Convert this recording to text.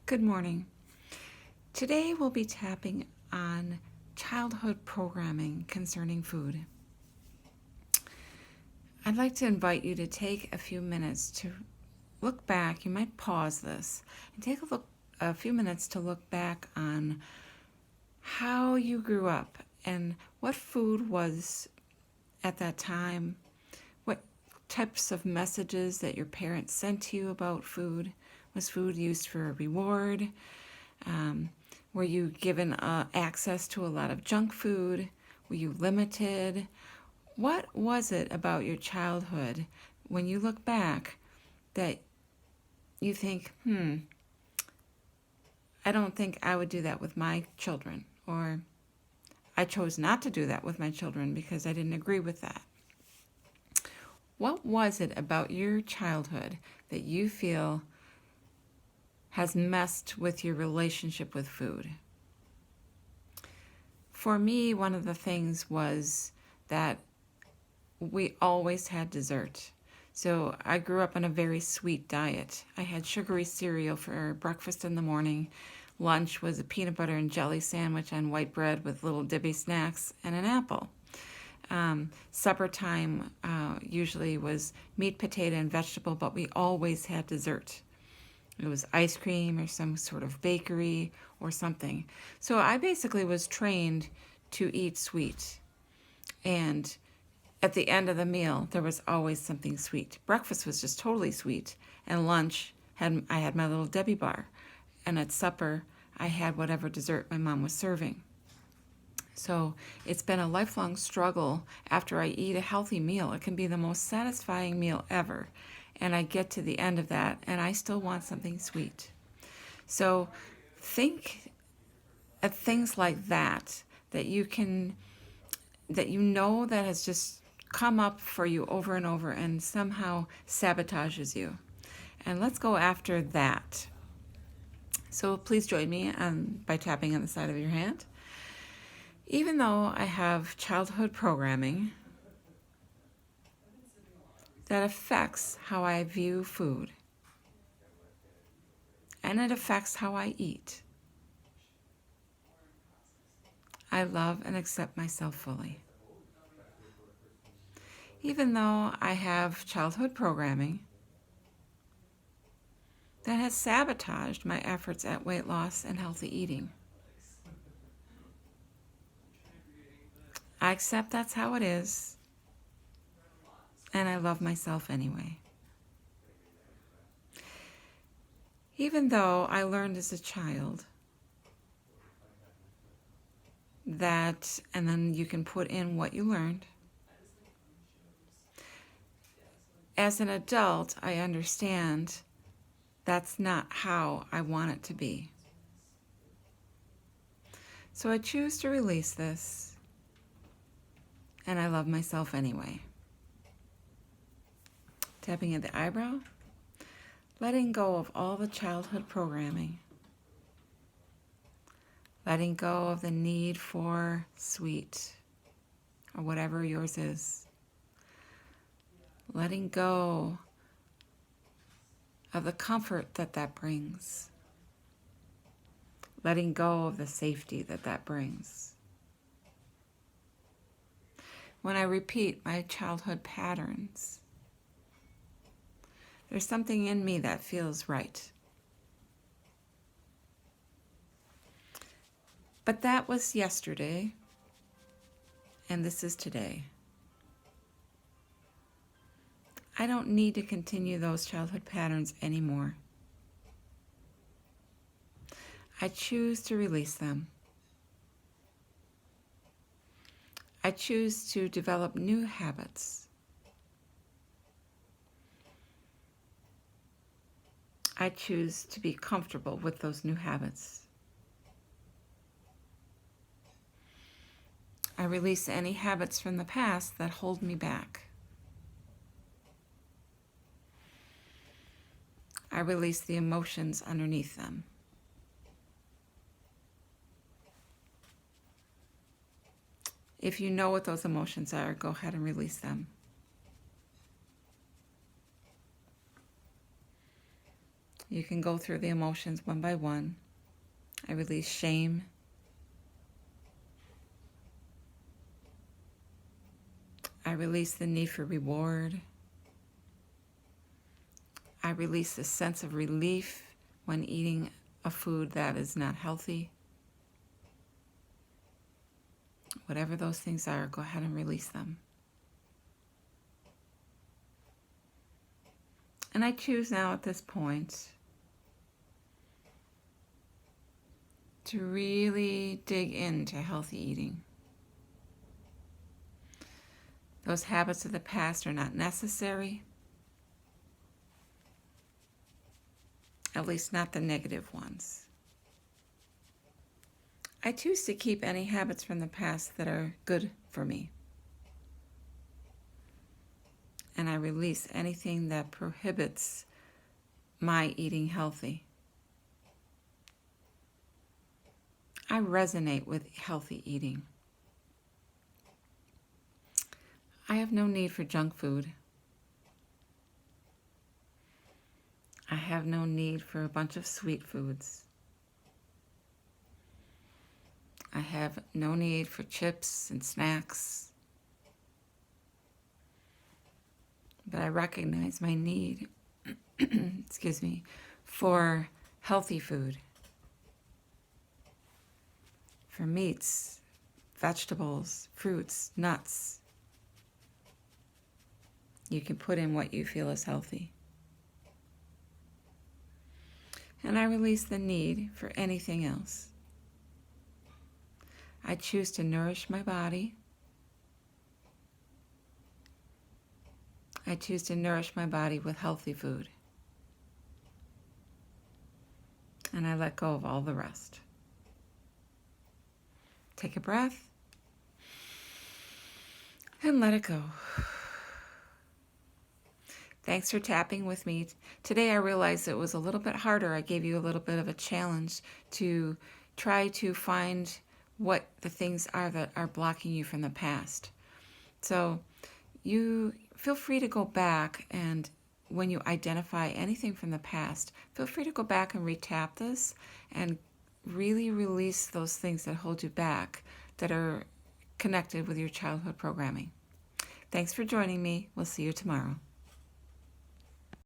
Good morning. Today we'll be tapping on childhood programming concerning food. I'd like to invite you to take a few minutes to look back. You might pause this and take a few minutes to look back on how you grew up and what food was at that time, what types of messages that your parents sent to you about food. Was food used for a reward? Were you given access to a lot of junk food? Were you limited? What was it about your childhood when you look back that you think, I don't think I would do that with my children, or I chose not to do that with my children because I didn't agree with that? What was it about your childhood that you feel has messed with your relationship with food? For me, one of the things was that we always had dessert. So I grew up on a very sweet diet. I had sugary cereal for breakfast in the morning. Lunch was a peanut butter and jelly sandwich on white bread with little dibby snacks and an apple. Supper time usually was meat, potato, and vegetable, but we always had dessert. It was ice cream or some sort of bakery or something. So I basically was trained to eat sweet. And at the end of the meal, there was always something sweet. Breakfast was just totally sweet. And lunch, I had my little Debbie bar. And at supper, I had whatever dessert my mom was serving. So it's been a lifelong struggle after I eat a healthy meal. It can be the most satisfying meal ever. And I get to the end of that, and I still want something sweet. So think of things like that that that has just come up for you over and over and somehow sabotages you. And let's go after that. So please join me by tapping on the side of your hand. Even though I have childhood programming that affects how I view food, and it affects how I eat, I love and accept myself fully. Even though I have childhood programming that has sabotaged my efforts at weight loss and healthy eating, I accept that's how it is, and I love myself anyway. Even though I learned as a child that, and then you can put in what you learned. As an adult, I understand that's not how I want it to be. So I choose to release this, and I love myself anyway. Tapping at the eyebrow, letting go of all the childhood programming. Letting go of the need for sweet, or whatever yours is. Letting go of the comfort that brings. Letting go of the safety that brings. When I repeat my childhood patterns, there's something in me that feels right. But that was yesterday, and this is today. I don't need to continue those childhood patterns anymore. I choose to release them. I choose to develop new habits. I choose to be comfortable with those new habits. I release any habits from the past that hold me back. I release the emotions underneath them. If you know what those emotions are, go ahead and release them. You can go through the emotions one by one. I release shame. I release the need for reward. I release the sense of relief when eating a food that is not healthy. Whatever those things are, go ahead and release them. And I choose now at this point to really dig into healthy eating. Those habits of the past are not necessary, at least not the negative ones. I choose to keep any habits from the past that are good for me. And I release anything that prohibits my eating healthy. I resonate with healthy eating. I have no need for junk food. I have no need for a bunch of sweet foods. I have no need for chips and snacks. But I recognize my need, excuse me, for healthy food, for meats, vegetables, fruits, nuts. You can put in what you feel is healthy. And I release the need for anything else. I choose to nourish my body. I choose to nourish my body with healthy food. And I let go of all the rest. Take a breath and let it go. Thanks for tapping with me. Today I realized it was a little bit harder. I gave you a little bit of a challenge to try to find what the things are that are blocking you from the past. So you feel free to go back, and when you identify anything from the past, feel free to go back and retap this and really release those things that hold you back that are connected with your childhood programming. Thanks for joining me. We'll see you tomorrow.